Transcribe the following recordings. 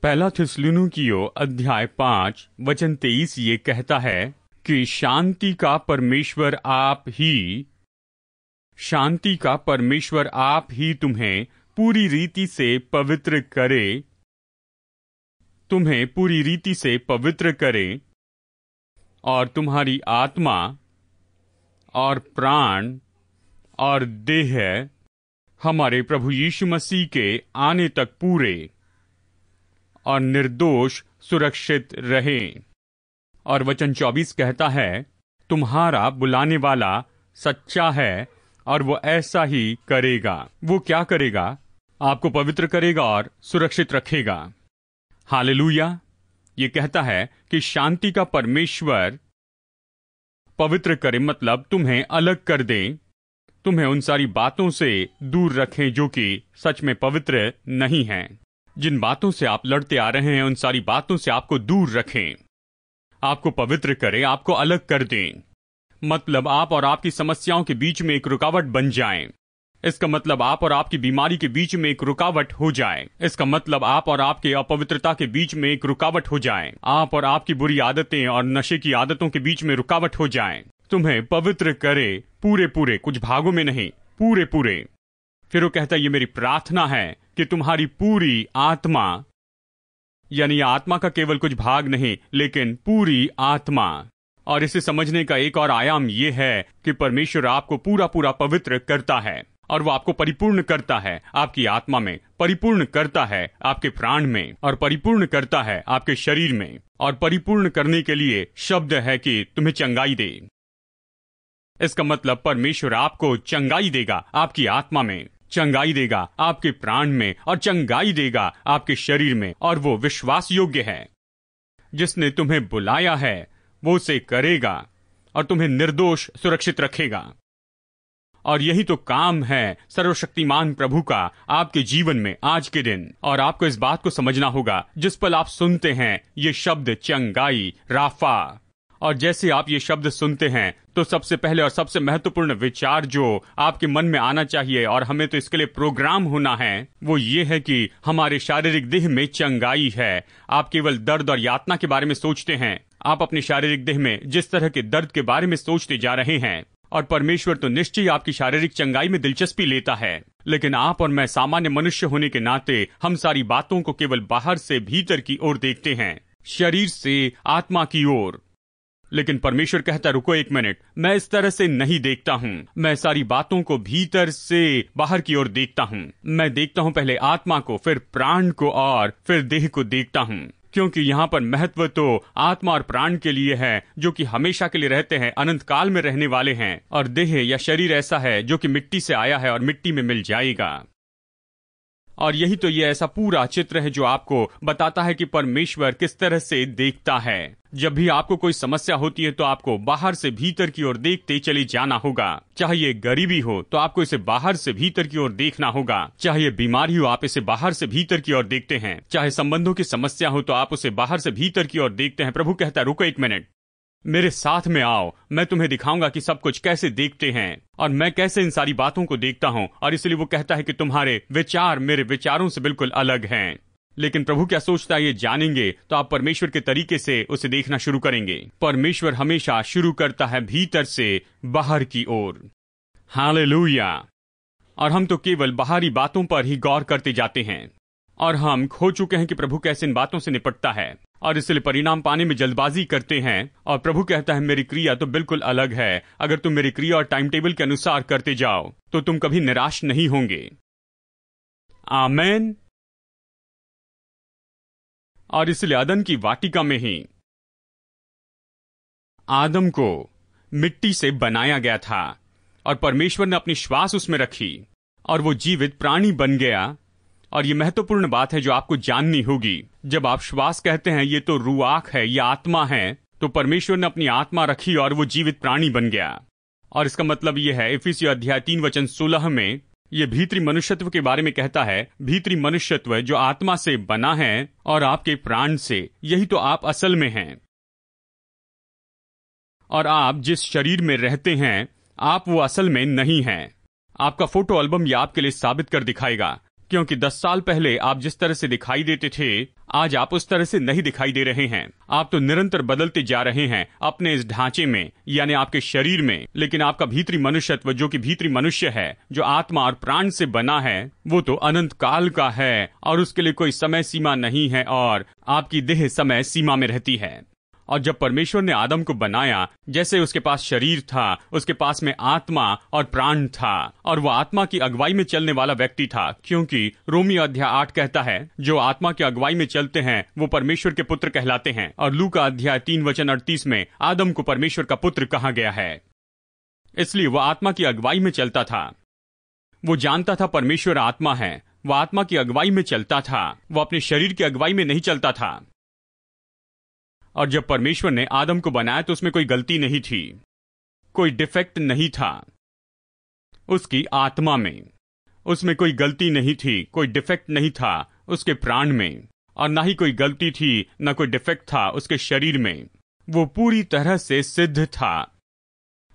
पहला थिस्सलुनीकियों अध्याय 5 वचन 23 ये कहता है कि शांति का परमेश्वर आप ही तुम्हें पूरी रीति से पवित्र करे और तुम्हारी आत्मा और प्राण और देह हमारे प्रभु यीशु मसीह के आने तक पूरे और निर्दोष सुरक्षित रहें। और वचन 24 कहता है, तुम्हारा बुलाने वाला सच्चा है और वो ऐसा ही करेगा। वो क्या करेगा? आपको पवित्र करेगा और सुरक्षित रखेगा। हालेलुया। ये कहता है कि शांति का परमेश्वर पवित्र करे, मतलब तुम्हें अलग कर दे, तुम्हें उन सारी बातों से दूर रखें जो कि सच में पवित्र नहीं हैं। जिन बातों से आप लड़ते आ रहे हैं उन सारी बातों से आपको दूर रखें, आपको पवित्र करे, आपको अलग कर दें। मतलब आप और आपकी समस्याओं के बीच में एक रुकावट बन जाएं। इसका मतलब आप और आपकी बीमारी के बीच में एक रुकावट हो जाए। इसका मतलब आप और आपके अपवित्रता के बीच में एक रुकावट हो जाए। आप और आपकी बुरी आदतें और नशे की आदतों के बीच में रुकावट हो जाए। तुम्हें पवित्र करे पूरे, कुछ भागों में नहीं, पूरे। फिर वो कहता है, ये मेरी प्रार्थना है कि तुम्हारी पूरी आत्मा, यानी आत्मा का केवल कुछ भाग नहीं लेकिन पूरी आत्मा। और इसे समझने का एक और आयाम यह है कि परमेश्वर आपको पूरा पवित्र करता है और वो आपको परिपूर्ण करता है आपकी आत्मा में, परिपूर्ण करता है आपके प्राण में और परिपूर्ण करता है आपके शरीर में। और परिपूर्ण करने के लिए शब्द है कि तुम्हें चंगाई दे। इसका मतलब परमेश्वर आपको चंगाई देगा आपकी आत्मा में, चंगाई देगा आपके प्राण में और चंगाई देगा आपके शरीर में। और वो विश्वास योग्य है। जिसने तुम्हें बुलाया है वो उसे करेगा और तुम्हें निर्दोष सुरक्षित रखेगा। और यही तो काम है सर्वशक्तिमान प्रभु का आपके जीवन में आज के दिन। और आपको इस बात को समझना होगा, जिस पल आप सुनते हैं ये शब्द चंगाई, राफा, और जैसे आप ये शब्द सुनते हैं तो सबसे पहले और सबसे महत्वपूर्ण विचार जो आपके मन में आना चाहिए, और हमें तो इसके लिए प्रोग्राम होना है, वो ये है कि हमारे शारीरिक देह में चंगाई है। आप केवल दर्द और यातना के बारे में सोचते हैं। आप अपने शारीरिक देह में जिस तरह के दर्द के बारे में सोचते जा रहे हैं, और परमेश्वर तो निश्चय आपकी शारीरिक चंगाई में दिलचस्पी लेता है। लेकिन आप और मैं सामान्य मनुष्य होने के नाते हम सारी बातों को केवल बाहर से भीतर की ओर देखते हैं, शरीर से आत्मा की ओर। लेकिन परमेश्वर कहता, रुको एक मिनट, मैं इस तरह से नहीं देखता हूँ। मैं सारी बातों को भीतर से बाहर की ओर देखता हूँ। मैं देखता हूँ पहले आत्मा को, फिर प्राण को और फिर देह को देखता हूँ। क्योंकि यहाँ पर महत्व तो आत्मा और प्राण के लिए है जो कि हमेशा के लिए रहते हैं, अनंत काल में रहने वाले हैं। और देह या शरीर ऐसा है जो कि मिट्टी से आया है और मिट्टी में मिल जाएगा। और यही तो ये ऐसा पूरा चित्र है जो आपको बताता है कि परमेश्वर किस तरह से देखता है। जब भी आपको कोई समस्या होती है तो आपको बाहर से भीतर की ओर देखते चले जाना होगा। चाहे ये गरीबी हो तो आपको इसे बाहर से भीतर की ओर देखना होगा। चाहे ये बीमारी हो, आप इसे बाहर से भीतर की ओर देखते हैं। चाहे संबंधों की समस्या हो तो आप उसे बाहर से भीतर की ओर देखते हैं। प्रभु कहता है, रुको एक मिनट, मेरे साथ में आओ, मैं तुम्हें दिखाऊंगा कि सब कुछ कैसे देखते हैं और मैं कैसे इन सारी बातों को देखता हूँ। और इसलिए वो कहता है कि तुम्हारे विचार मेरे विचारों से बिल्कुल अलग हैं। लेकिन प्रभु क्या सोचता है ये जानेंगे तो आप परमेश्वर के तरीके से उसे देखना शुरू करेंगे। परमेश्वर हमेशा शुरू करता है भीतर से बाहर की ओर। हालेलुया। और हम तो केवल बाहरी बातों पर ही गौर करते जाते हैं और हम खो चुके हैं कि प्रभु कैसे इन बातों से निपटता है। और इसलिए परिणाम पाने में जल्दबाजी करते हैं। और प्रभु कहता है, मेरी क्रिया तो बिल्कुल अलग है। अगर तुम मेरी क्रिया और टाइम टेबल के अनुसार करते जाओ तो तुम कभी निराश नहीं होंगे। आमेन। और इसलिए अदन की वाटिका में ही आदम को मिट्टी से बनाया गया था और परमेश्वर ने अपनी श्वास उसमें रखी और वो जीवित प्राणी बन गया। और ये महत्वपूर्ण बात है जो आपको जाननी होगी। जब आप श्वास कहते हैं ये तो रूआख है, ये आत्मा है, तो परमेश्वर ने अपनी आत्मा रखी और वो जीवित प्राणी बन गया। और इसका मतलब ये है, इफिसियों अध्याय 3 वचन 16 में ये भीतरी मनुष्यत्व के बारे में कहता है। भीतरी मनुष्यत्व जो आत्मा से बना है और आपके प्राण से, यही तो आप असल में हैं। और आप जिस शरीर में रहते हैं आप वो असल में नहीं हैं। आपका फोटो एल्बम ये आपके लिए साबित कर दिखाएगा। क्योंकि 10 साल पहले आप जिस तरह से दिखाई देते थे आज आप उस तरह से नहीं दिखाई दे रहे हैं। आप तो निरंतर बदलते जा रहे हैं अपने इस ढांचे में, यानी आपके शरीर में, लेकिन आपका भीतरी मनुष्यत्व, जो कि भीतरी मनुष्य है, जो आत्मा और प्राण से बना है, वो तो अनंत काल का है और उसके लिए कोई समय सीमा नहीं है और आपकी देह समय सीमा में रहती है। और जब परमेश्वर ने आदम को बनाया, जैसे उसके पास शरीर था, उसके पास में आत्मा और प्राण था, और वह आत्मा की अगुवाई में चलने वाला व्यक्ति था, क्योंकि रोमी अध्याय 8 कहता है जो आत्मा की अगुवाई में चलते हैं वो परमेश्वर के पुत्र कहलाते हैं। और लूका अध्याय 3:38 में आदम को परमेश्वर का पुत्र कहा गया है। इसलिए वह आत्मा की अगुवाई में चलता था। वो जानता था परमेश्वर आत्मा है, वह आत्मा की अगुवाई में चलता था, वह अपने शरीर की अगुवाई में नहीं चलता था। और जब परमेश्वर ने आदम को बनाया तो उसमें कोई गलती नहीं थी, कोई डिफेक्ट नहीं था उसकी आत्मा में, उसमें कोई गलती नहीं थी, कोई डिफेक्ट नहीं था उसके प्राण में, और ना ही कोई गलती थी, ना कोई डिफेक्ट था उसके शरीर में। वो पूरी तरह से सिद्ध था।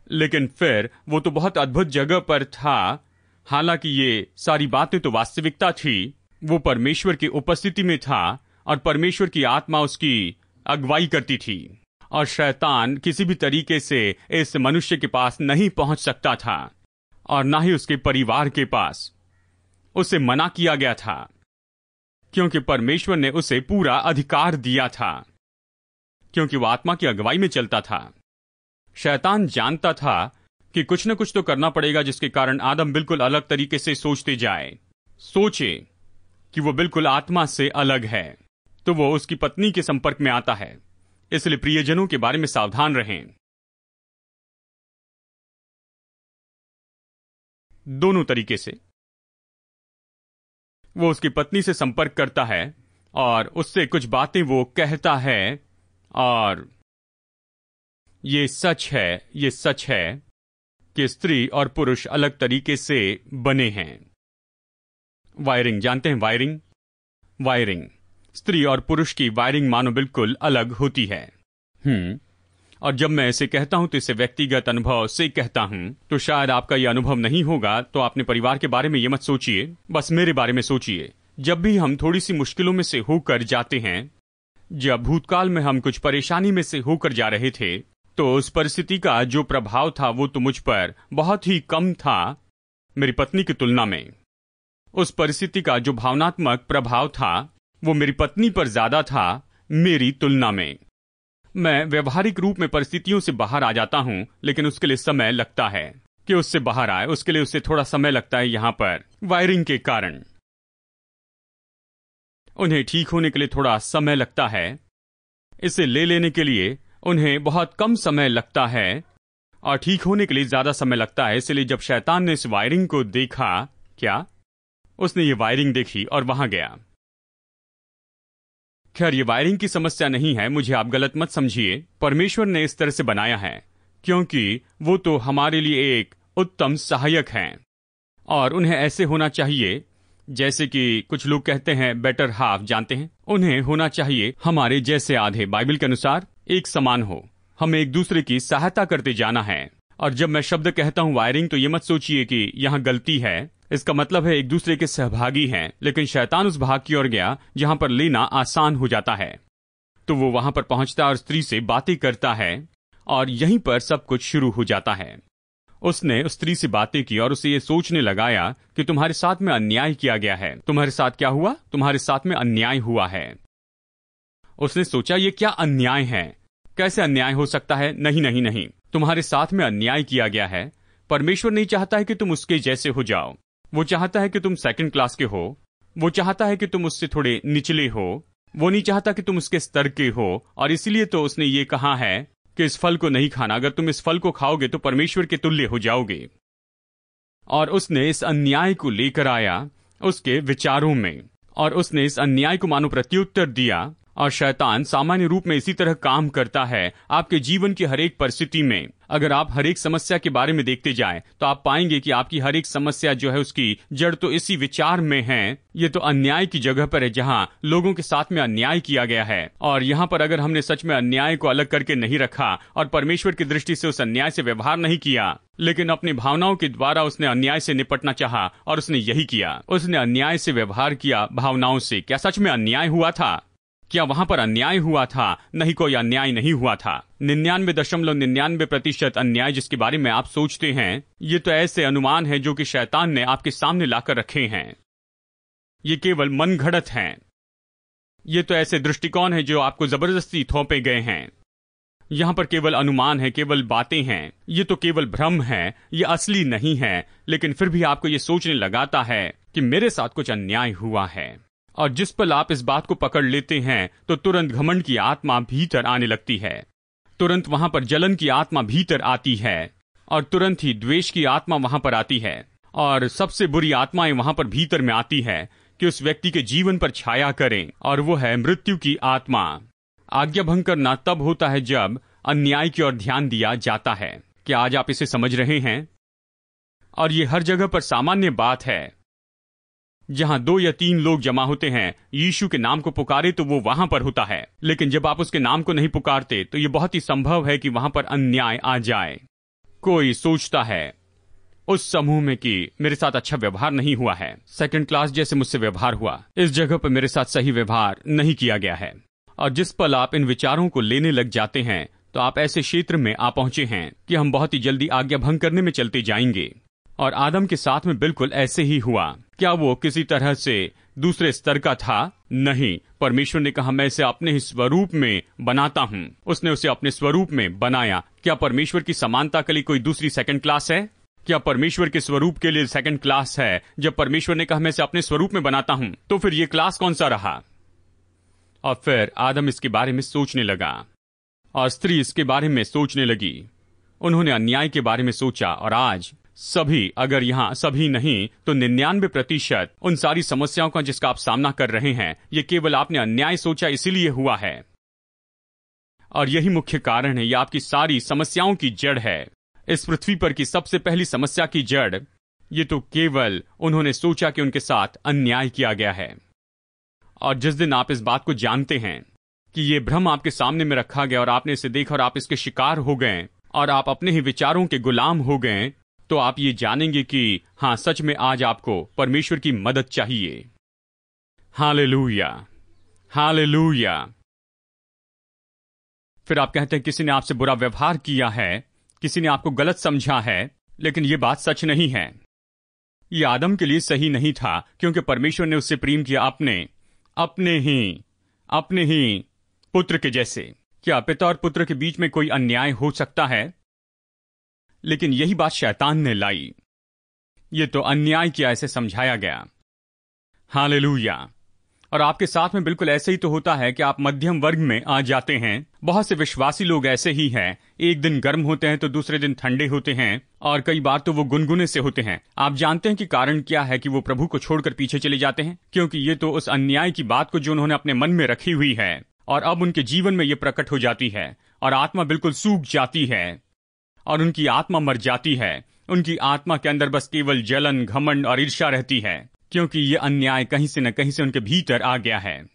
लेकिन फिर वो तो बहुत अद्भुत जगह पर था। हालांकि ये सारी बातें तो वास्तविकता थी, वो परमेश्वर की उपस्थिति में था और परमेश्वर की आत्मा उसकी अगुवाई करती थी, और शैतान किसी भी तरीके से इस मनुष्य के पास नहीं पहुंच सकता था, और ना ही उसके परिवार के पास। उसे मना किया गया था, क्योंकि परमेश्वर ने उसे पूरा अधिकार दिया था, क्योंकि वह आत्मा की अगुवाई में चलता था। शैतान जानता था कि कुछ न कुछ तो करना पड़ेगा जिसके कारण आदम बिल्कुल अलग तरीके से सोचते जाए, सोचे कि वो बिल्कुल आत्मा से अलग है। तो वो उसकी पत्नी के संपर्क में आता है। इसलिए प्रियजनों के बारे में सावधान रहें। दोनों तरीके से वो उसकी पत्नी से संपर्क करता है और उससे कुछ बातें वो कहता है, और ये सच है कि स्त्री और पुरुष अलग तरीके से बने हैं। वायरिंग जानते हैं? वायरिंग स्त्री और पुरुष की वायरिंग मानो बिल्कुल अलग होती है। और जब मैं इसे कहता हूं तो इसे व्यक्तिगत अनुभव से कहता हूं। तो शायद आपका यह अनुभव नहीं होगा, तो अपने परिवार के बारे में ये मत सोचिए, बस मेरे बारे में सोचिए। जब भी हम थोड़ी सी मुश्किलों में से होकर जाते हैं, जब भूतकाल में हम कुछ परेशानी में से होकर जा रहे थे, तो उस परिस्थिति का जो प्रभाव था वो तो मुझ पर बहुत ही कम था मेरी पत्नी की तुलना में। उस परिस्थिति का जो भावनात्मक प्रभाव था वो मेरी पत्नी पर ज्यादा था मेरी तुलना में। मैं व्यवहारिक रूप में परिस्थितियों से बाहर आ जाता हूं, लेकिन उसके लिए समय लगता है कि उससे बाहर आए, उसके लिए उससे थोड़ा समय लगता है। यहां पर वायरिंग के कारण उन्हें ठीक होने के लिए थोड़ा समय लगता है, इसे ले लेने के लिए उन्हें बहुत कम समय लगता है, और ठीक होने के लिए ज्यादा समय लगता है। इसलिए जब शैतान ने इस वायरिंग को देखा, क्या उसने ये वायरिंग देखी और वहां गया। खैर, ये वायरिंग की समस्या नहीं है, मुझे आप गलत मत समझिए। परमेश्वर ने इस तरह से बनाया है क्योंकि वो तो हमारे लिए एक उत्तम सहायक हैं, और उन्हें ऐसे होना चाहिए जैसे कि कुछ लोग कहते हैं बेटर हाफ, जानते हैं? उन्हें होना चाहिए हमारे जैसे आधे, बाइबल के अनुसार एक समान हो। हमें एक दूसरे की सहायता करते जाना है। और जब मैं शब्द कहता हूं वायरिंग, तो ये मत सोचिए कि यहां गलती है। इसका मतलब है एक दूसरे के सहभागी हैं, लेकिन शैतान उस भाग की ओर गया जहां पर लेना आसान हो जाता है। तो वो वहां पर पहुंचता और स्त्री से बातें करता है, और यहीं पर सब कुछ शुरू हो जाता है। उसने उस स्त्री से बातें की और उसे ये सोचने लगाया कि तुम्हारे साथ में अन्याय किया गया है। तुम्हारे साथ क्या हुआ? तुम्हारे साथ में अन्याय हुआ है। उसने सोचा ये क्या अन्याय है, कैसे अन्याय हो सकता है? नहीं, तुम्हारे साथ में अन्याय किया गया है। परमेश्वर नहीं चाहता है कि तुम उसके जैसे हो जाओ। वो चाहता है कि तुम सेकंड क्लास के हो, वो चाहता है कि तुम उससे थोड़े निचले हो, वो नहीं चाहता कि तुम उसके स्तर के हो। और इसीलिए तो उसने ये कहा है कि इस फल को नहीं खाना, अगर तुम इस फल को खाओगे तो परमेश्वर के तुल्य हो जाओगे। और उसने इस अन्याय को लेकर आया उसके विचारों में, और उसने इस अन्याय को मानो प्रत्युत्तर दिया। और शैतान सामान्य रूप में इसी तरह काम करता है आपके जीवन की हर एक परिस्थिति में। अगर आप हर एक समस्या के बारे में देखते जाएं, तो आप पाएंगे कि आपकी हर एक समस्या जो है उसकी जड़ तो इसी विचार में है। ये तो अन्याय की जगह पर है जहां लोगों के साथ में अन्याय किया गया है। और यहाँ पर अगर हमने सच में अन्याय को अलग करके नहीं रखा और परमेश्वर की दृष्टि से उस अन्याय से व्यवहार नहीं किया, लेकिन अपनी भावनाओं के द्वारा उसने अन्याय से निपटना चाहा, और उसने यही किया। उसने अन्याय से व्यवहार किया भावनाओं से। क्या सच में अन्याय हुआ था? क्या वहां पर अन्याय हुआ था? नहीं, कोई अन्याय नहीं हुआ था। 99.99% अन्याय जिसके बारे में आप सोचते हैं, ये तो ऐसे अनुमान है जो कि शैतान ने आपके सामने लाकर रखे हैं। ये केवल मन घड़त हैं। ये तो ऐसे दृष्टिकोण है जो आपको जबरदस्ती थोपे गए हैं। यहां पर केवल अनुमान है, केवल बातें हैं। ये तो केवल भ्रम है, ये असली नहीं है। लेकिन फिर भी आपको ये सोचने लगाता है कि मेरे साथ कुछ अन्याय हुआ है। और जिस पल आप इस बात को पकड़ लेते हैं तो तुरंत घमंड की आत्मा भीतर आने लगती है, तुरंत वहां पर जलन की आत्मा भीतर आती है, और तुरंत ही द्वेष की आत्मा वहां पर आती है। और सबसे बुरी आत्माएं वहां पर भीतर में आती है कि उस व्यक्ति के जीवन पर छाया करें, और वो है मृत्यु की आत्मा। आज्ञा भंग करना तब होता है जब अन्याय की ओर ध्यान दिया जाता है। क्या आज आप इसे समझ रहे हैं? और ये हर जगह पर सामान्य बात है। जहां 2 या 3 लोग जमा होते हैं, यीशु के नाम को पुकारे तो वो वहां पर होता है। लेकिन जब आप उसके नाम को नहीं पुकारते तो ये बहुत ही संभव है कि वहां पर अन्याय आ जाए। कोई सोचता है उस समूह में कि मेरे साथ अच्छा व्यवहार नहीं हुआ है, सेकंड क्लास जैसे मुझसे व्यवहार हुआ, इस जगह पर मेरे साथ सही व्यवहार नहीं किया गया है। और जिस पल आप इन विचारों को लेने लग जाते हैं तो आप ऐसे क्षेत्र में आ पहुंचे हैं कि हम बहुत ही जल्दी आज्ञा भंग करने में चलते जाएंगे। और आदम के साथ में बिल्कुल ऐसे ही हुआ। क्या वो किसी तरह से दूसरे स्तर का था? नहीं। परमेश्वर ने कहा मैं इसे अपने ही स्वरूप में बनाता हूं। उसने उसे अपने स्वरूप में बनाया। क्या परमेश्वर की समानता के लिए कोई दूसरी सेकंड क्लास है? क्या परमेश्वर के स्वरूप के लिए सेकंड क्लास है? जब परमेश्वर ने कहा मैं इसे अपने स्वरूप में बनाता हूं, तो फिर ये क्लास कौन सा रहा? और फिर आदम इसके बारे में सोचने लगा, और स्त्री इसके बारे में सोचने लगी। उन्होंने अन्याय के बारे में सोचा। और आज सभी, अगर यहां सभी नहीं तो 99% उन सारी समस्याओं का जिसका आप सामना कर रहे हैं, ये केवल आपने अन्याय सोचा इसीलिए हुआ है। और यही मुख्य कारण है, यह आपकी सारी समस्याओं की जड़ है। इस पृथ्वी पर की सबसे पहली समस्या की जड़, ये तो केवल उन्होंने सोचा कि उनके साथ अन्याय किया गया है। और जिस दिन आप इस बात को जानते हैं कि ये भ्रम आपके सामने में रखा गया और आपने इसे देखा और आप इसके शिकार हो गए और आप अपने ही विचारों के गुलाम हो गए, तो आप ये जानेंगे कि हां, सच में आज आपको परमेश्वर की मदद चाहिए। Hallelujah, hallelujah. फिर आप कहते हैं किसी ने आपसे बुरा व्यवहार किया है, किसी ने आपको गलत समझा है, लेकिन ये बात सच नहीं है। ये आदम के लिए सही नहीं था, क्योंकि परमेश्वर ने उससे प्रेम किया अपने ही पुत्र के जैसे। क्या पिता और पुत्र के बीच में कोई अन्याय हो सकता है? लेकिन यही बात शैतान ने लाई। ये तो अन्याय किया, ऐसे समझाया गया। हालेलुया। और आपके साथ में बिल्कुल ऐसे ही तो होता है कि आप मध्यम वर्ग में आ जाते हैं। बहुत से विश्वासी लोग ऐसे ही हैं, एक दिन गर्म होते हैं तो दूसरे दिन ठंडे होते हैं, और कई बार तो वो गुनगुने से होते हैं। आप जानते हैं कि कारण क्या है कि वो प्रभु को छोड़कर पीछे चले जाते हैं? क्योंकि ये तो उस अन्याय की बात को जो उन्होंने अपने मन में रखी हुई है, और अब उनके जीवन में ये प्रकट हो जाती है, और आत्मा बिल्कुल सूख जाती है, और उनकी आत्मा मर जाती है। उनकी आत्मा के अंदर बस केवल जलन, घमंड और ईर्ष्या रहती है, क्योंकि ये अन्याय कहीं से न कहीं से उनके भीतर आ गया है।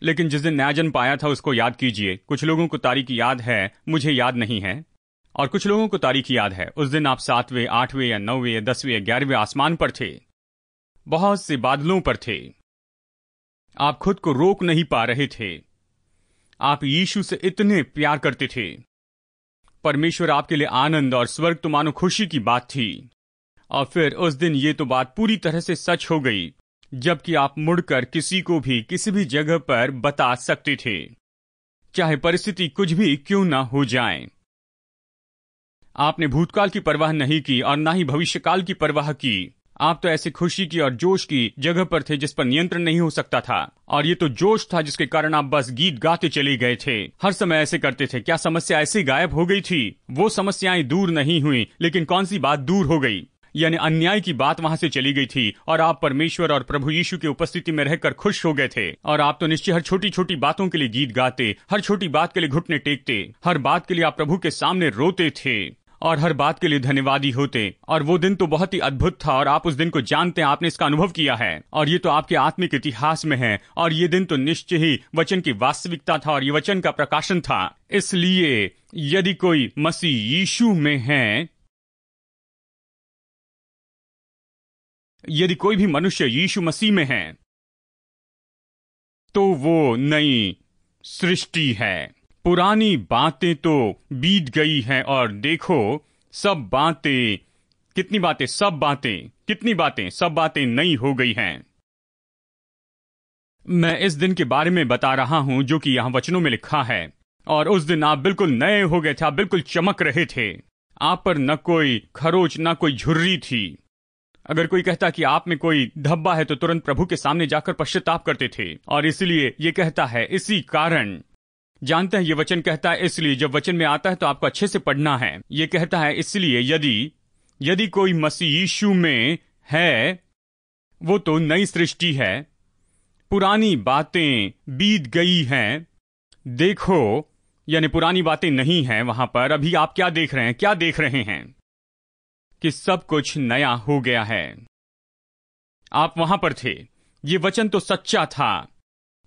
लेकिन जिस दिन नया जन्म पाया था उसको याद कीजिए। कुछ लोगों को तारीख याद है, मुझे याद नहीं है। और कुछ लोगों को तारीख याद है, उस दिन आप 7वें, 8वें या 9वें या 10वें या 11वें आसमान पर थे, बहुत से बादलों पर थे। आप खुद को रोक नहीं पा रहे थे। आप यीशु से इतने प्यार करते थे। परमेश्वर आपके लिए आनंद और स्वर्ग तो मानो खुशी की बात थी। और फिर उस दिन ये तो बात पूरी तरह से सच हो गई, जबकि आप मुड़कर किसी को भी किसी भी जगह पर बता सकते थे, चाहे परिस्थिति कुछ भी क्यों ना हो जाए। आपने भूतकाल की परवाह नहीं की और ना ही भविष्यकाल की परवाह की। आप तो ऐसे खुशी की और जोश की जगह पर थे जिस पर नियंत्रण नहीं हो सकता था। और ये तो जोश था जिसके कारण आप बस गीत गाते चले गए थे, हर समय ऐसे करते थे। क्या समस्या ऐसे गायब हो गई थी? वो समस्याएं दूर नहीं हुई, लेकिन कौन सी बात दूर हो गई? यानी अन्याय की बात वहां से चली गई थी, और आप परमेश्वर और प्रभु यीशु की उपस्थिति में रहकर खुश हो गए थे। और आप तो निश्चय हर छोटी छोटी बातों के लिए गीत गाते, हर छोटी बात के लिए घुटने टेकते, हर बात के लिए आप प्रभु के सामने रोते थे, और हर बात के लिए धन्यवादी होते। और वो दिन तो बहुत ही अद्भुत था, और आप उस दिन को जानते हैं, आपने इसका अनुभव किया है, और ये तो आपके आत्मिक इतिहास में है। और ये दिन तो निश्चय ही वचन की वास्तविकता था, और ये वचन का प्रकाशन था। इसलिए यदि कोई मसीह यीशु में है, यदि कोई भी मनुष्य यीशु मसीह में है, तो वो नई सृष्टि है। पुरानी बातें तो बीत गई हैं और देखो सब बातें, कितनी बातें, सब बातें, कितनी बातें, सब बातें नई हो गई हैं। मैं इस दिन के बारे में बता रहा हूं जो कि यहां वचनों में लिखा है। और उस दिन आप बिल्कुल नए हो गए थे, आप बिल्कुल चमक रहे थे। आप पर न कोई खरोच न कोई झुर्री थी। अगर कोई कहता कि आप में कोई धब्बा है तो तुरंत प्रभु के सामने जाकर पश्चाताप करते थे। और इसलिए ये कहता है, इसी कारण जानते हैं, ये वचन कहता है इसलिए, जब वचन में आता है तो आपको अच्छे से पढ़ना है। ये कहता है इसलिए यदि कोई मसीह यीशु में है, वो तो नई सृष्टि है, पुरानी बातें बीत गई हैं। देखो, यानी पुरानी बातें नहीं हैं वहां पर। अभी आप क्या देख रहे हैं? क्या देख रहे हैं? कि सब कुछ नया हो गया है। आप वहां पर थे, ये वचन तो सच्चा था,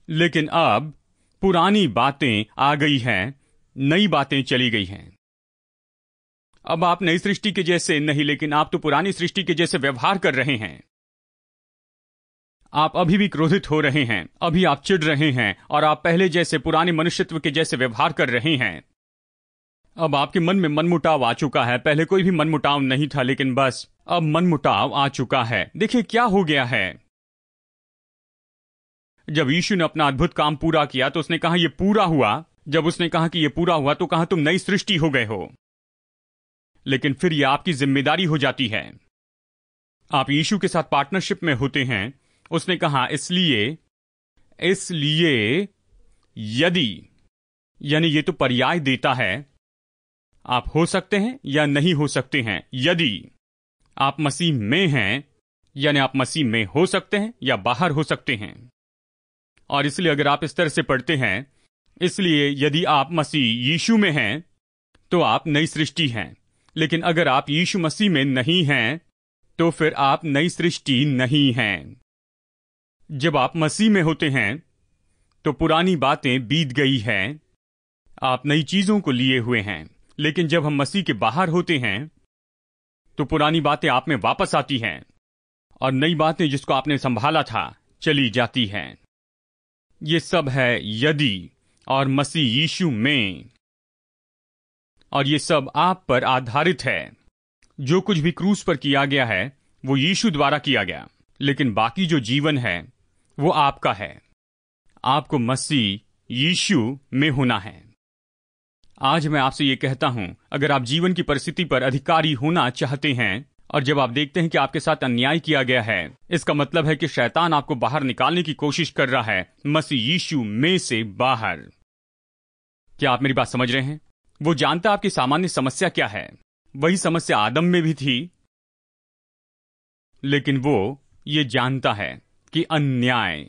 लेकिन अब पुरानी बातें आ गई हैं, नई बातें चली गई हैं। अब आप नई सृष्टि के जैसे नहीं, लेकिन आप तो पुरानी सृष्टि के जैसे व्यवहार कर रहे हैं। आप अभी भी क्रोधित हो रहे हैं, अभी आप चिढ़ रहे हैं, और आप पहले जैसे पुराने मनुष्यत्व के जैसे व्यवहार कर रहे हैं। अब आपके मन में मनमुटाव आ चुका है। पहले कोई भी मनमुटाव नहीं था, लेकिन बस अब मनमुटाव आ चुका है। देखिए क्या हो गया है। जब यीशु ने अपना अद्भुत काम पूरा किया तो उसने कहा यह पूरा हुआ। जब उसने कहा कि यह पूरा हुआ तो कहा तुम नई सृष्टि हो गए हो। लेकिन फिर यह आपकी जिम्मेदारी हो जाती है। आप यीशु के साथ पार्टनरशिप में होते हैं। उसने कहा इसलिए यदि, यानी ये तो पर्याय देता है, आप हो सकते हैं या नहीं हो सकते हैं। यदि आप मसीह में हैं, यानी आप मसीह में हो सकते हैं या बाहर हो सकते हैं। और इसलिए अगर आप इस तरह से पढ़ते हैं, इसलिए यदि आप मसीह यीशु में हैं तो आप नई सृष्टि हैं। लेकिन अगर आप यीशु मसीह में नहीं हैं तो फिर आप नई सृष्टि नहीं हैं। जब आप मसीह में होते हैं तो पुरानी बातें बीत गई हैं, आप नई चीजों को लिए हुए हैं। लेकिन जब हम मसीह के बाहर होते हैं तो पुरानी बातें आप में वापस आती हैं और नई बातें जिसको आपने संभाला था चली जाती हैं। ये सब है यदि और मसीह यीशु में, और ये सब आप पर आधारित है। जो कुछ भी क्रूस पर किया गया है वो यीशु द्वारा किया गया, लेकिन बाकी जो जीवन है वो आपका है। आपको मसीह यीशु में होना है। आज मैं आपसे ये कहता हूं, अगर आप जीवन की परिस्थिति पर अधिकारी होना चाहते हैं और जब आप देखते हैं कि आपके साथ अन्याय किया गया है, इसका मतलब है कि शैतान आपको बाहर निकालने की कोशिश कर रहा है, मसीह यीशु में से बाहर। क्या आप मेरी बात समझ रहे हैं? वो जानता आपकी सामान्य समस्या क्या है। वही समस्या आदम में भी थी, लेकिन वो ये जानता है कि अन्याय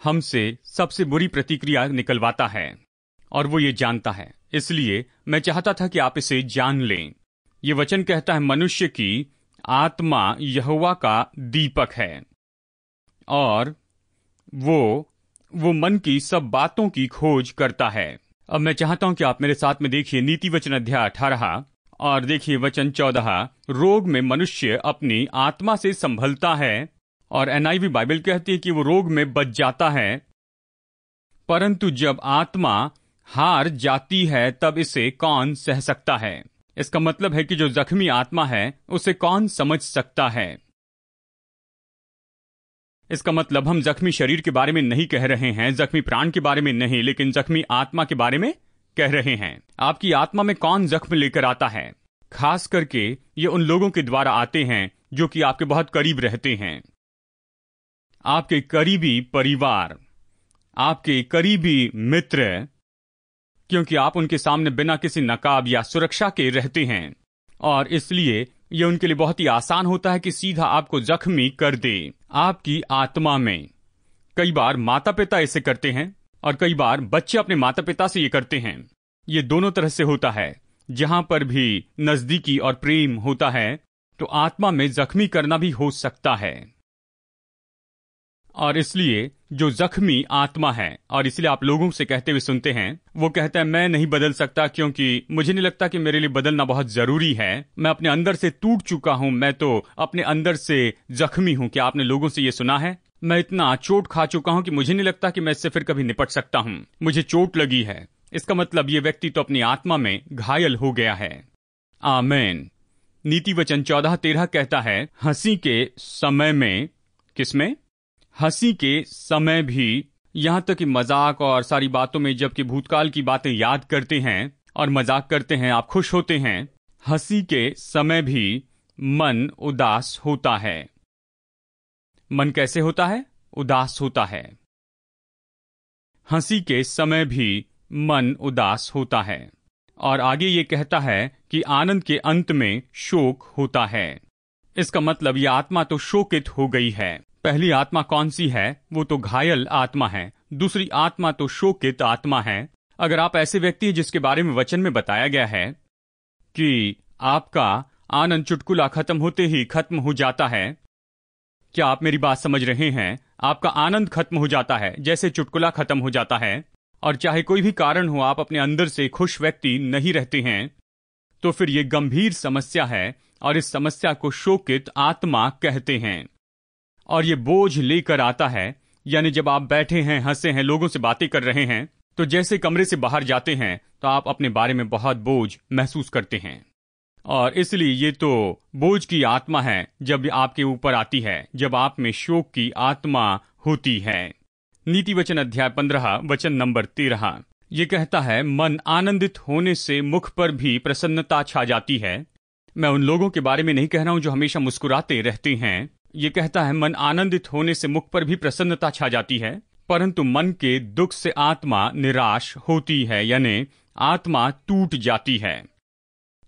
हमसे सबसे बुरी प्रतिक्रिया निकलवाता है, और वो ये जानता है। इसलिए मैं चाहता था कि आप इसे जान लें। ये वचन कहता है मनुष्य की आत्मा यहोवा का दीपक है, और वो मन की सब बातों की खोज करता है। अब मैं चाहता हूं कि आप मेरे साथ में देखिए नीति वचन अध्याय 18 और देखिए वचन 14। रोग में मनुष्य अपनी आत्मा से संभलता है, और NIV बाइबल कहती है कि वो रोग में बच जाता है, परंतु जब आत्मा हार जाती है तब इसे कौन सह सकता है। इसका मतलब है कि जो जख्मी आत्मा है उसे कौन समझ सकता है। इसका मतलब हम जख्मी शरीर के बारे में नहीं कह रहे हैं, जख्मी प्राण के बारे में नहीं, लेकिन जख्मी आत्मा के बारे में कह रहे हैं। आपकी आत्मा में कौन जख्म लेकर आता है? खास करके ये उन लोगों के द्वारा आते हैं जो कि आपके बहुत करीब रहते हैं, आपके करीबी परिवार, आपके करीबी मित्र, क्योंकि आप उनके सामने बिना किसी नकाब या सुरक्षा के रहते हैं, और इसलिए ये उनके लिए बहुत ही आसान होता है कि सीधा आपको जख्मी कर दे आपकी आत्मा में। कई बार माता पिता इसे करते हैं और कई बार बच्चे अपने माता पिता से ये करते हैं। ये दोनों तरह से होता है। जहां पर भी नजदीकी और प्रेम होता है तो आत्मा में जख्मी करना भी हो सकता है, और इसलिए जो जख्मी आत्मा है, और इसलिए आप लोगों से कहते हुए सुनते हैं, वो कहता है मैं नहीं बदल सकता क्योंकि मुझे नहीं लगता कि मेरे लिए बदलना बहुत जरूरी है, मैं अपने अंदर से टूट चुका हूं, मैं तो अपने अंदर से जख्मी हूं। क्या आपने लोगों से ये सुना है? मैं इतना चोट खा चुका हूं कि मुझे नहीं लगता कि मैं इससे फिर कभी निपट सकता हूं। मुझे चोट लगी है। इसका मतलब ये व्यक्ति तो अपनी आत्मा में घायल हो गया है। आमीन। नीति वचन 14:13 कहता है, हंसी के समय में, किसमें? हंसी के समय भी, यहां तक कि मजाक और सारी बातों में, जबकि भूतकाल की बातें याद करते हैं और मजाक करते हैं, आप खुश होते हैं। हंसी के समय भी मन उदास होता है। मन कैसे होता है? उदास होता है। हंसी के समय भी मन उदास होता है। और आगे ये कहता है कि आनंद के अंत में शोक होता है। इसका मतलब यह आत्मा तो शोकित हो गई है। पहली आत्मा कौन सी है? वो तो घायल आत्मा है। दूसरी आत्मा तो शोकित आत्मा है। अगर आप ऐसे व्यक्ति हैं जिसके बारे में वचन में बताया गया है कि आपका आनंद चुटकुला खत्म होते ही खत्म हो जाता है, क्या आप मेरी बात समझ रहे हैं? आपका आनंद खत्म हो जाता है जैसे चुटकुला खत्म हो जाता है, और चाहे कोई भी कारण हो आप अपने अंदर से खुश व्यक्ति नहीं रहते हैं, तो फिर यह गंभीर समस्या है और इस समस्या को शोकित आत्मा कहते हैं। और ये बोझ लेकर आता है, यानी जब आप बैठे हैं, हंसे हैं, लोगों से बातें कर रहे हैं, तो जैसे कमरे से बाहर जाते हैं तो आप अपने बारे में बहुत बोझ महसूस करते हैं। और इसलिए ये तो बोझ की आत्मा है जब आपके ऊपर आती है, जब आप में शोक की आत्मा होती है। नीति वचन अध्याय 15 वचन नंबर 13 ये कहता है, मन आनंदित होने से मुख पर भी प्रसन्नता छा जाती है। मैं उन लोगों के बारे में नहीं कह रहा हूं जो हमेशा मुस्कुराते रहते हैं। ये कहता है मन आनंदित होने से मुख पर भी प्रसन्नता छा जाती है, परंतु मन के दुख से आत्मा निराश होती है, यानी आत्मा टूट जाती है।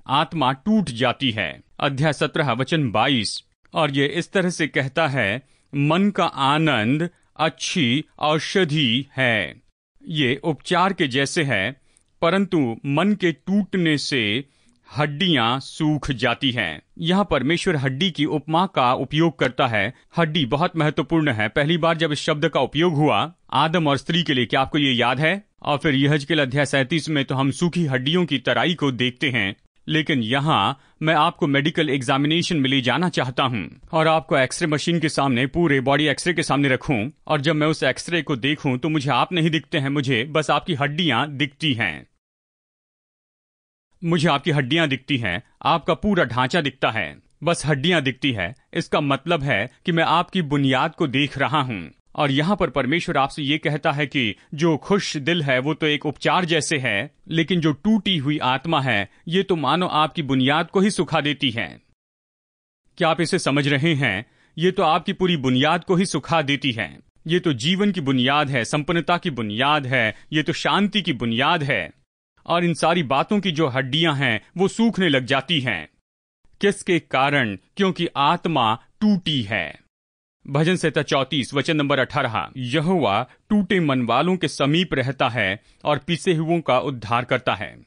आत्मा टूट जाती है। अध्याय 17 वचन 22 और ये इस तरह से कहता है, मन का आनंद अच्छी औषधि है। ये उपचार के जैसे है, परंतु मन के टूटने से हड्डियां सूख जाती हैं। यहाँ परमेश्वर हड्डी की उपमा का उपयोग करता है। हड्डी बहुत महत्वपूर्ण है। पहली बार जब इस शब्द का उपयोग हुआ आदम और स्त्री के लिए, क्या आपको ये याद है? और फिर यहेजकेल अध्याय 37 में तो हम सूखी हड्डियों की तराई को देखते हैं। लेकिन यहाँ मैं आपको मेडिकल एग्जामिनेशन में ले जाना चाहता हूँ और आपको एक्सरे मशीन के सामने, पूरे बॉडी एक्सरे के सामने रखूं, और जब मैं उस एक्सरे को देखूं तो मुझे आप नहीं दिखते हैं, मुझे बस आपकी हड्डियां दिखती हैं। मुझे आपकी हड्डियां दिखती हैं, आपका पूरा ढांचा दिखता है, बस हड्डियां दिखती है। इसका मतलब है कि मैं आपकी बुनियाद को देख रहा हूं। और यहाँ पर परमेश्वर आपसे ये कहता है कि जो खुश दिल है वो तो एक उपचार जैसे है, लेकिन जो टूटी हुई आत्मा है ये तो मानो आपकी बुनियाद को ही सुखा देती है। क्या आप इसे समझ रहे हैं? ये तो आपकी पूरी बुनियाद को ही सुखा देती है। ये तो जीवन की बुनियाद है, संपन्नता की बुनियाद है, ये तो शांति की बुनियाद है। और इन सारी बातों की जो हड्डियां हैं वो सूखने लग जाती हैं। किसके कारण? क्योंकि आत्मा टूटी है। भजन संहिता 34 वचन नंबर 18, यहोवा टूटे मन वालों के समीप रहता है और पिसे हुओं का उद्धार करता है।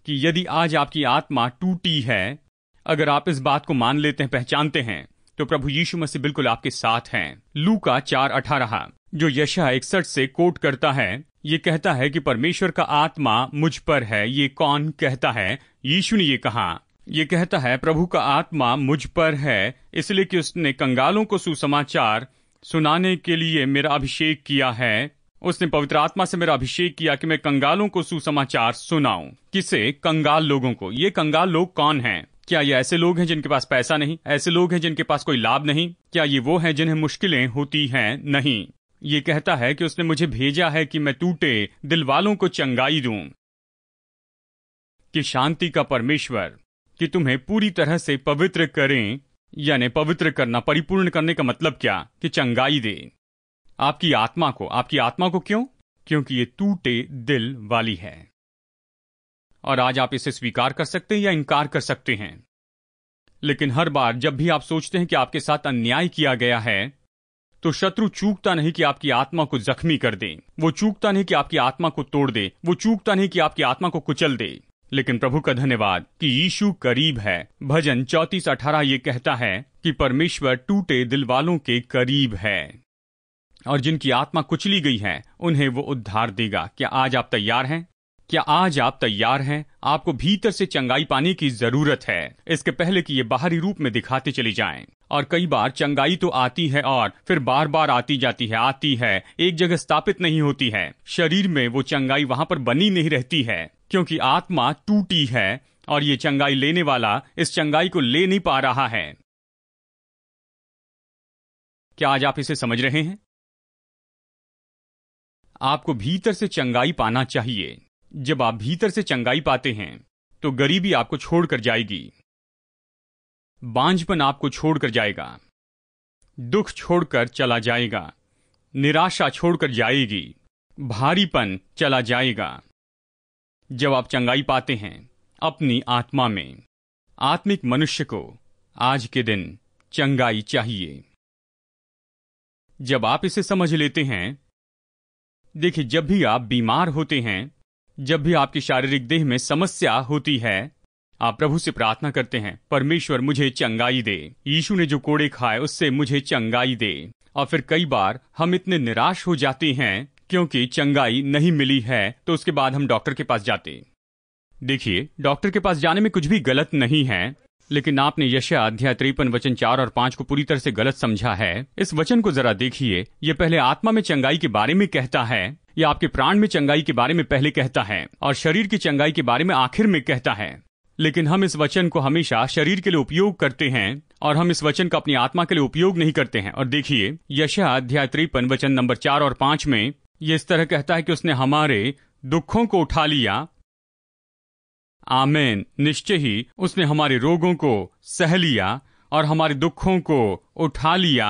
कि यदि आज आपकी आत्मा टूटी है, अगर आप इस बात को मान लेते हैं, पहचानते हैं, तो प्रभु यीशु मसीह बिल्कुल आपके साथ हैं। लूका 4:18 जो यशायाह 61 से कोट करता है, ये कहता है कि परमेश्वर का आत्मा मुझ पर है। ये कौन कहता है? यीशु ने ये कहा। ये कहता है, प्रभु का आत्मा मुझ पर है, इसलिए कि उसने कंगालों को सुसमाचार सुनाने के लिए मेरा अभिषेक किया है। उसने पवित्र आत्मा से मेरा अभिषेक किया कि मैं कंगालों को सुसमाचार सुनाऊं। किसे? कंगाल लोगों को। ये कंगाल लोग कौन हैं? क्या ये ऐसे लोग हैं जिनके पास पैसा नहीं? ऐसे लोग हैं जिनके पास कोई लाभ नहीं? क्या ये वो हैं जिन्हें मुश्किलें होती हैं? नहीं। ये कहता है कि उसने मुझे भेजा है कि मैं टूटे दिल वालों को चंगाई दूं, कि शांति का परमेश्वर कि तुम्हें पूरी तरह से पवित्र करें। यानी पवित्र करना, परिपूर्ण करने का मतलब क्या? कि चंगाई दे आपकी आत्मा को। आपकी आत्मा को क्यों? क्योंकि ये टूटे दिल वाली है। और आज आप इसे स्वीकार कर सकते हैं या इनकार कर सकते हैं। लेकिन हर बार जब भी आप सोचते हैं कि आपके साथ अन्याय किया गया है, तो शत्रु चूकता नहीं कि आपकी आत्मा को जख्मी कर दे। वो चूकता नहीं कि आपकी आत्मा को तोड़ दे। वो चूकता नहीं कि आपकी आत्मा को कुचल दे। लेकिन प्रभु का धन्यवाद कि यीशु करीब है। भजन 34:18 ये कहता है कि परमेश्वर टूटे दिल वालों के करीब है और जिनकी आत्मा कुचली गई है उन्हें वो उद्धार देगा। क्या आज आप तैयार हैं? क्या आज आप तैयार हैं? आपको भीतर से चंगाई पाने की जरूरत है, इसके पहले कि ये बाहरी रूप में दिखाते चली जाएं। और कई बार चंगाई तो आती है और फिर बार बार आती है, एक जगह स्थापित नहीं होती है। शरीर में वो चंगाई वहां पर बनी नहीं रहती है, क्योंकि आत्मा टूटी है और ये चंगाई लेने वाला इस चंगाई को ले नहीं पा रहा है। क्या आज आप इसे समझ रहे हैं? आपको भीतर से चंगाई पाना चाहिए। जब आप भीतर से चंगाई पाते हैं तो गरीबी आपको छोड़कर जाएगी, बांझपन आपको छोड़कर जाएगा, दुख छोड़कर चला जाएगा, निराशा छोड़कर जाएगी, भारीपन चला जाएगा। जब आप चंगाई पाते हैं अपनी आत्मा में, आत्मिक मनुष्य को आज के दिन चंगाई चाहिए। जब आप इसे समझ लेते हैं, देखिए, जब भी आप बीमार होते हैं, जब भी आपकी शारीरिक देह में समस्या होती है, आप प्रभु से प्रार्थना करते हैं, परमेश्वर मुझे चंगाई दे। यीशु ने जो कोड़े खाए उससे मुझे चंगाई दे। और फिर कई बार हम इतने निराश हो जाते हैं क्योंकि चंगाई नहीं मिली है, तो उसके बाद हम डॉक्टर के पास जाते। देखिए, डॉक्टर के पास जाने में कुछ भी गलत नहीं है, लेकिन आपने यशायाह अध्याय 53 वचन 4 और 5 को पूरी तरह से गलत समझा है। इस वचन को जरा देखिए। यह पहले आत्मा में चंगाई के बारे में कहता है, या आपके प्राण में चंगाई के बारे में पहले कहता है, और शरीर की चंगाई के बारे में आखिर में कहता है। लेकिन हम इस वचन को हमेशा शरीर के लिए उपयोग करते हैं और हम इस वचन का अपनी आत्मा के लिए उपयोग नहीं करते हैं। और देखिए, यशायाह अध्याय 53 वचन नंबर 4 और 5 में यह इस तरह कहता है कि उसने हमारे दुखों को उठा लिया। आमेन। निश्चय ही उसने हमारे रोगों को सह लिया और हमारे दुखों को उठा लिया।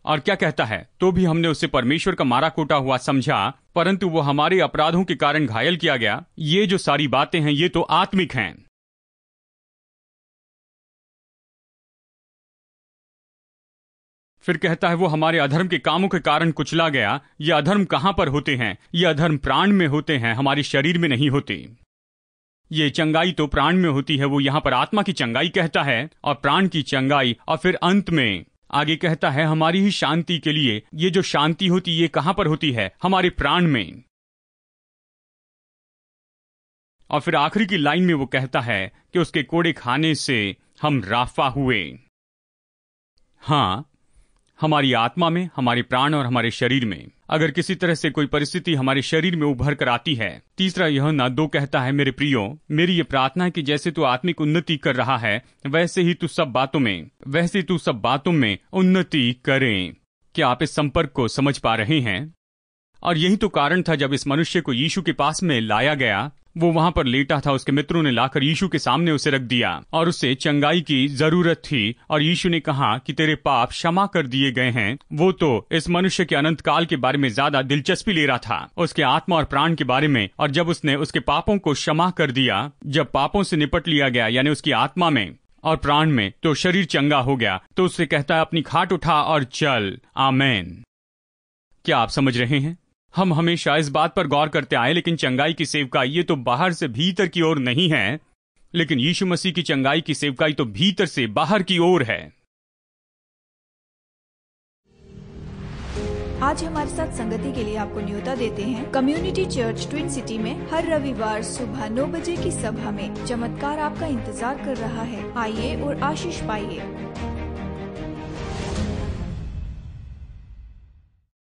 और क्या कहता है? तो भी हमने उसे परमेश्वर का मारा कोटा हुआ समझा, परंतु वो हमारे अपराधों के कारण घायल किया गया। ये जो सारी बातें हैं, ये तो आत्मिक हैं। फिर कहता है वो हमारे अधर्म के कामों के कारण कुचला गया। ये अधर्म कहां पर होते हैं? ये अधर्म प्राण में होते हैं, हमारे शरीर में नहीं होते। ये चंगाई तो प्राण में होती है, वो यहां पर आत्मा की चंगाई कहता है, और प्राण की चंगाई। और फिर अंत में आगे कहता है हमारी ही शांति के लिए। ये जो शांति होती, ये कहां पर होती है? हमारे प्राण में। और फिर आखिरी की लाइन में वो कहता है कि उसके कोड़े खाने से हम राफा हुए। हाँ, हमारी आत्मा में, हमारे प्राण और हमारे शरीर में अगर किसी तरह से कोई परिस्थिति हमारे शरीर में उभर कर आती है। तीसरा यूहन्ना 2 कहता है, मेरे प्रियो, मेरी ये प्रार्थना है कि जैसे तू आत्मिक उन्नति कर रहा है, वैसे तू सब बातों में उन्नति करें। क्या आप इस संपर्क को समझ पा रहे हैं? और यही तो कारण था जब इस मनुष्य को यीशु के पास में लाया गया। वो वहां पर लेटा था, उसके मित्रों ने लाकर यीशु के सामने उसे रख दिया और उसे चंगाई की जरूरत थी। और यीशु ने कहा कि तेरे पाप क्षमा कर दिए गए हैं। वो तो इस मनुष्य के अनंत काल के बारे में ज्यादा दिलचस्पी ले रहा था, उसके आत्मा और प्राण के बारे में। और जब उसने उसके पापों को क्षमा कर दिया, जब पापों से निपट लिया गया, यानी उसकी आत्मा में और प्राण में, तो शरीर चंगा हो गया। तो उससे कहता है अपनी खाट उठा और चल। आमेन। क्या आप समझ रहे हैं? हम हमेशा इस बात पर गौर करते आए, लेकिन चंगाई की सेवकाई ये तो बाहर से भीतर की ओर नहीं है, लेकिन यीशु मसीह की चंगाई की सेवकाई तो भीतर से बाहर की ओर है। आज हमारे साथ संगति के लिए आपको न्योता देते हैं कम्युनिटी चर्च ट्विन सिटी में हर रविवार सुबह 9 बजे की सभा में। चमत्कार आपका इंतजार कर रहा है। आइए और आशीष पाइए।